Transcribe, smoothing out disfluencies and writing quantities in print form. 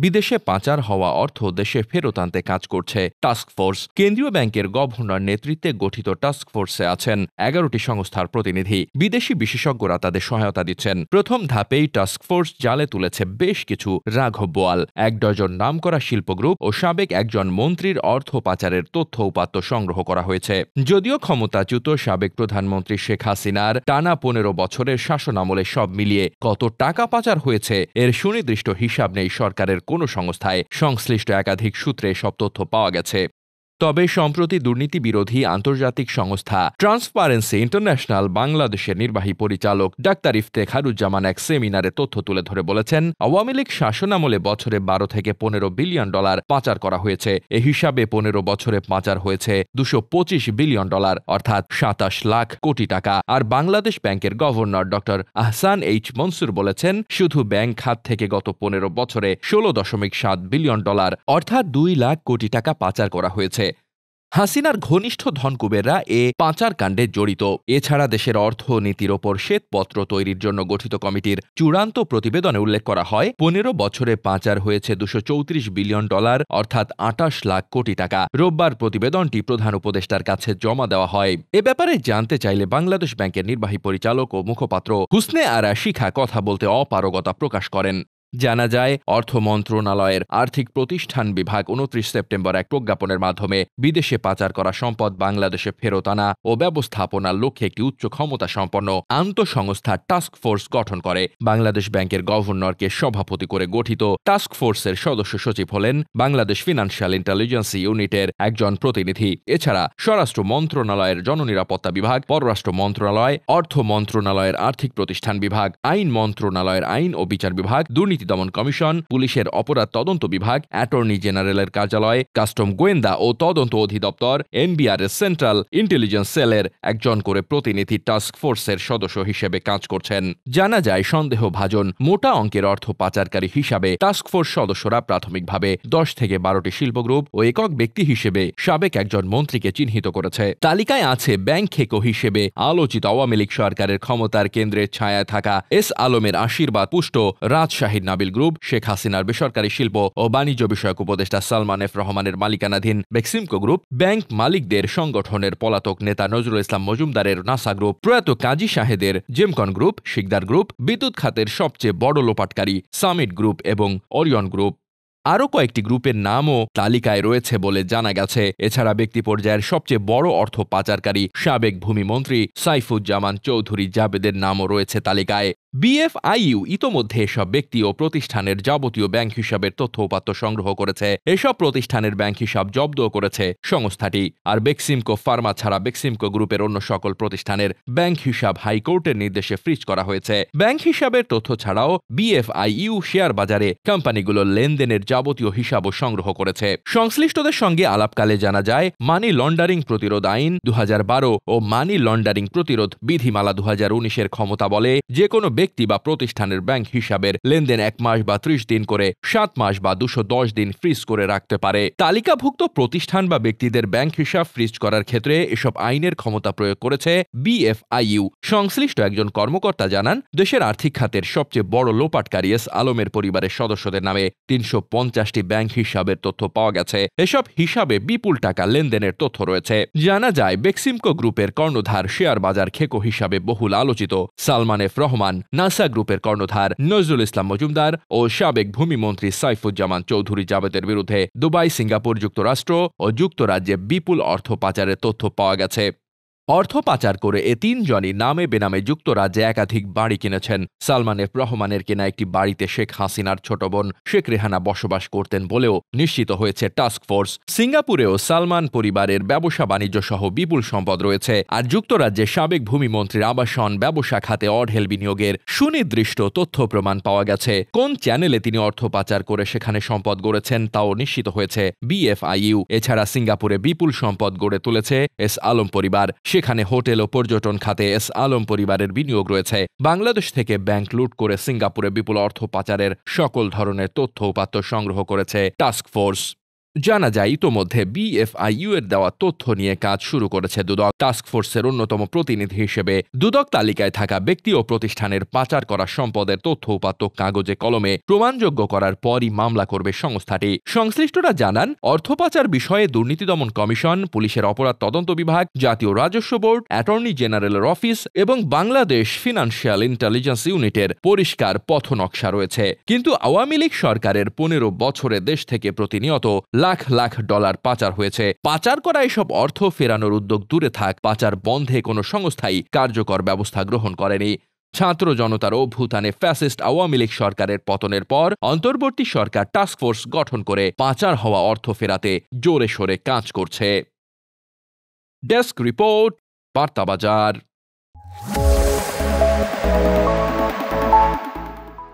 বিদেশে পাচার হওয়া অর্থ দেশে ফেরত আনতে কাজ করছে টাস্কফোর্স। কেন্দ্রীয় ব্যাংকের গভর্নর নেতৃত্বে গঠিত টাস্কফোর্সে আছেন ১১টি সংস্থার প্রতিনিধি। বিদেশি বিশেষজ্ঞরা তাদের সহায়তা দিচ্ছেন। প্রথম ধাপেই টাস্কফোর্স জালে তুলেছে বেশ কিছু রাঘব বোয়াল, ১ ডজন নামকরা শিল্পগ্রুপ ও সাবেক একজন মন্ত্রীর অর্থ পাচারের তথ্য উপাত্ত সংগ্রহ করা হয়েছে। যদিও ক্ষমতাচ্যুত সাবেক প্রধানমন্ত্রী শেখ হাসিনার টানা ১৫ বছরের শাসনামলে সব মিলিয়ে কত টাকা পাচার হয়েছে এর সুনির্দিষ্ট হিসাব নেই সরকারের কোনো সংস্থায়। সংশ্লিষ্ট একাধিক সূত্রে সব তথ্য পাওয়া গেছে। তবে সম্প্রতি দুর্নীতি বিরোধী আন্তর্জাতিক সংস্থা ট্রান্সপারেন্সি ইন্টারন্যাশনাল বাংলাদেশের নির্বাহী পরিচালক ডাক্তার ইফতেখারুজ্জামান এক সেমিনারে তথ্য তুলে ধরে বলেছেন, আওয়ামী লীগ শাসনামলে বছরে ১২ থেকে ১৫ বিলিয়ন ডলার পাচার করা হয়েছে। এ হিসাবে ১৫ বছরে পাচার হয়েছে ২২৫ বিলিয়ন ডলার, অর্থাৎ ২৭ লাখ কোটি টাকা। আর বাংলাদেশ ব্যাংকের governor doctor Ahsan H Mansur বলেছেন, শুধু ব্যাংক খাত থেকে গত ১৫ বছরে ১৬.৭ বিলিয়ন ডলার, অর্থাৎ ২ লাখ কোটি টাকা পাচার করা হয়েছে। হাসিনার ঘনিষ্ঠ ধনকুবেররা এ পাচার কাণ্ডে জড়িত। এছাড়া দেশের অর্থনীতির ওপর শ্বেতপত্র তৈরির জন্য গঠিত কমিটির চূড়ান্ত প্রতিবেদনে উল্লেখ করা হয়, ১৫ বছরে পাচার হয়েছে ২৩৪ বিলিয়ন ডলার, অর্থাৎ ২৮ লাখ কোটি টাকা। রোববার প্রতিবেদনটি প্রধান উপদেষ্টার কাছে জমা দেওয়া হয়। এ ব্যাপারে জানতে চাইলে বাংলাদেশ ব্যাংকের নির্বাহী পরিচালক ও মুখপাত্র হুসনে আরা শিখা কথা বলতে অপারগতা প্রকাশ করেন। জানা যায়, অর্থ মন্ত্রণালয়ের আর্থিক প্রতিষ্ঠান বিভাগ ২৯ সেপ্টেম্বর এক প্রজ্ঞাপনের মাধ্যমে বিদেশে পাচার করা সম্পদ বাংলাদেশে ফেরত আনা ও ব্যবস্থাপনার লক্ষ্যে একটি উচ্চ ক্ষমতা সম্পন্ন আন্তঃসংস্থা টাস্কফোর্স গঠন করে। বাংলাদেশ ব্যাংকের গভর্নরকে সভাপতি করে গঠিত টাস্কফোর্সের সদস্য সচিব হলেন বাংলাদেশ ফিনান্সিয়াল ইন্টেলিজেন্স ইউনিটের একজন প্রতিনিধি। এছাড়া স্বরাষ্ট্র মন্ত্রণালয়ের জননিরাপত্তা বিভাগ, পররাষ্ট্র মন্ত্রণালয়, অর্থ মন্ত্রণালয়ের আর্থিক প্রতিষ্ঠান বিভাগ, আইন মন্ত্রণালয়ের আইন ও বিচার বিভাগ, দুর্নীতি দমন কমিশন, পুলিশের অপরাধ তদন্ত বিভাগ, অ্যাটর্নি জেনারেলের কার্যালয়, কাস্টম গোয়েন্দা ও তদন্ত অধিদপ্তর, এনবিআরের সেন্ট্রাল ইন্টেলিজেন্স সেলের একজন করে প্রতিনিধি টাস্কফোর্সের সদস্য হিসেবে কাজ করছেন। জানা যায়, সন্দেহভাজন মোটা অঙ্কের অর্থ পাচারকারী হিসাবে টাস্কফোর্স সদস্যরা প্রাথমিকভাবে ১০ থেকে ১২টি শিল্পগ্রুপ ও একক ব্যক্তি হিসেবে সাবেক একজন মন্ত্রীকে চিহ্নিত করেছে। তালিকায় আছে ব্যাংক খেকো হিসেবে আলোচিত আওয়ামী লীগ সরকারের ক্ষমতার কেন্দ্রের ছায়ায় থাকা এস আলমের আশীর্বাদ পুষ্ট রাজশাহীর নাবিল গ্রুপ, শেখ হাসিনার বেসরকারি শিল্প ও বাণিজ্য বিষয়ক উপদেষ্টা সালমান এফ রহমানের মালিকানাধীন বেক্সিমকো গ্রুপ, ব্যাংক মালিকদের সংগঠনের পলাতক নেতা নজরুল ইসলাম মজুমদারের নাসা গ্রুপ, প্রয়াত কাজী শাহেদের জেমকন গ্রুপ, শিকদার গ্রুপ, বিদ্যুৎ খাতের সবচেয়ে বড় লোপাটকারী সামিট গ্রুপ এবং ওরিয়ন গ্রুপ। আরও কয়েকটি গ্রুপের নামও তালিকায় রয়েছে বলে জানা গেছে। এছাড়া ব্যক্তি পর্যায়ের সবচেয়ে বড় অর্থ পাচারকারী সাবেক ভূমিমন্ত্রী সাইফুজ্জামান চৌধুরী জাবেদের নামও রয়েছে তালিকায়। বিএফআইইউ ইতোমধ্যে এসব ব্যক্তি ও প্রতিষ্ঠানের যাবতীয় ব্যাংক হিসাবের তথ্য উপাত্ত সংগ্রহ করেছে। এসব প্রতিষ্ঠানের ব্যাংক হিসাব জব্দও করেছে সংস্থাটি। আর বেক্সিমকো ফার্মা ছাড়া বেক্সিমকো গ্রুপের অন্য সকল প্রতিষ্ঠানের ব্যাংক হিসাব হাইকোর্টের নির্দেশে ফ্রিজ করা হয়েছে। ব্যাংক হিসাবের তথ্য ছাড়াও বিএফআইইউ শেয়ার বাজারে কোম্পানিগুলোর লেনদেনের যাবতীয় হিসাবও সংগ্রহ করেছে। সংশ্লিষ্টদের সঙ্গে আলাপকালে জানা যায়, মানি লন্ডারিং প্রতিরোধ আইন ২০১২ ও মানি লন্ডারিং প্রতিরোধ বিধিমালা ২০১৯-এর ক্ষমতা বলে যে কোনো ব্যক্তি বা প্রতিষ্ঠানের ব্যাংক হিসাবের লেনদেন ১ মাস বা ৩০ দিন করে ৭ মাস বা ২১০ দিন ফ্রিজ করে রাখতে পারে। তালিকাভুক্ত প্রতিষ্ঠান বা ব্যক্তিদের ব্যাংক হিসাব ফ্রিজ করার ক্ষেত্রে এসব আইনের ক্ষমতা প্রয়োগ করেছে বিএফআইইউ। সংশ্লিষ্ট একজন কর্মকর্তা জানান, দেশের আর্থিক খাতের সবচেয়ে বড় লোপাটকারী এস আলমের পরিবারের সদস্যদের নামে ৩৫০টি ব্যাংক হিসাবের তথ্য পাওয়া গেছে। এসব হিসাবে বিপুল টাকা লেনদেনের তথ্য রয়েছে। জানা যায়, বেক্সিমকো গ্রুপের কর্ণধার শেয়ার বাজার খেকো হিসাবে বহুল আলোচিত সালমান এফ রহমান, নাসা গ্রুপের কর্ণধার নজরুল ইসলাম মজুমদার ও সাবেক ভূমিমন্ত্রী সাইফুজ্জামান চৌধুরী জাবেদের বিরুদ্ধে দুবাই, সিঙ্গাপুর, যুক্তরাষ্ট্র ও যুক্তরাজ্যে বিপুল অর্থ পাচারের তথ্য পাওয়া গেছে। অর্থ পাচার করে এ তিনজনই নামে বেনামে যুক্তরাজ্যে একাধিক বাড়ি কিনেছেন। সালমান এফ রহমানের কেনা একটি বাড়িতে শেখ হাসিনার ছোট বোন শেখ রেহানা বসবাস করতেন বলেও নিশ্চিত হয়েছে টাস্কফোর্স। সিঙ্গাপুরেও সালমান পরিবারের ব্যবসা বাণিজ্য সহ বিপুল সম্পদ রয়েছে। আর যুক্তরাজ্যে সাবেক ভূমিমন্ত্রীর আবাসন ব্যবসা খাতে অঢেল বিনিয়োগের সুনির্দিষ্ট তথ্য প্রমাণ পাওয়া গেছে। কোন চ্যানেলে তিনি অর্থ পাচার করে সেখানে সম্পদ গড়েছেন তাও নিশ্চিত হয়েছে বিএফআইইউ। এছাড়া সিঙ্গাপুরে বিপুল সম্পদ গড়ে তুলেছে এস আলম পরিবার। সেখানে হোটেল ও পর্যটন খাতে এস আলম পরিবারের বিনিয়োগ রয়েছে। বাংলাদেশ থেকে ব্যাংক লুট করে সিঙ্গাপুরে বিপুল অর্থ পাচারের সকল ধরনের তথ্য উপাত্ত সংগ্রহ করেছে টাস্কফোর্স। জানা যায় ইতোমধ্যে বিএফআইইউ এর দেওয়া তথ্য নিয়ে কাজ শুরু করেছে দুদক। টাস্কফোর্সের অন্যতম প্রতিনিধি হিসেবে দুদক তালিকায় থাকা ব্যক্তি ও প্রতিষ্ঠানের পাচার করা সম্পদের তথ্য উপাত্ত কাগজে কলমে প্রমাণযোগ্য করার পরই মামলা করবে সংস্থাটি। সংশ্লিষ্টরা জানান, অর্থ পাচার বিষয়ে দুর্নীতি দমন কমিশন, পুলিশের অপরাধ তদন্ত বিভাগ, জাতীয় রাজস্ব বোর্ড, অ্যাটর্নি জেনারেলের অফিস এবং বাংলাদেশ ফিনান্সিয়াল ইন্টেলিজেন্স ইউনিটের পরিষ্কার পথনকশা রয়েছে। কিন্তু আওয়ামী লীগ সরকারের 15 বছরে দেশ থেকে প্রতিনিয়ত লাখ লাখ ডলার পাচার হয়েছে। পাচার করা এসব অর্থ ফেরানোর উদ্যোগ দূরে থাক, পাচার বন্ধে কোনো সংস্থাই কার্যকর ব্যবস্থা গ্রহণ করেনি। ছাত্র জনতার অভ্যুত্থানে ফ্যাসিস্ট আওয়ামী লীগ সরকারের পতনের পর অন্তর্বর্তী সরকার টাস্কফোর্স গঠন করে পাচার হওয়া অর্থ ফেরাতে জোরে সোরে কাজ করছে। Desk report, বার্তাবাজার।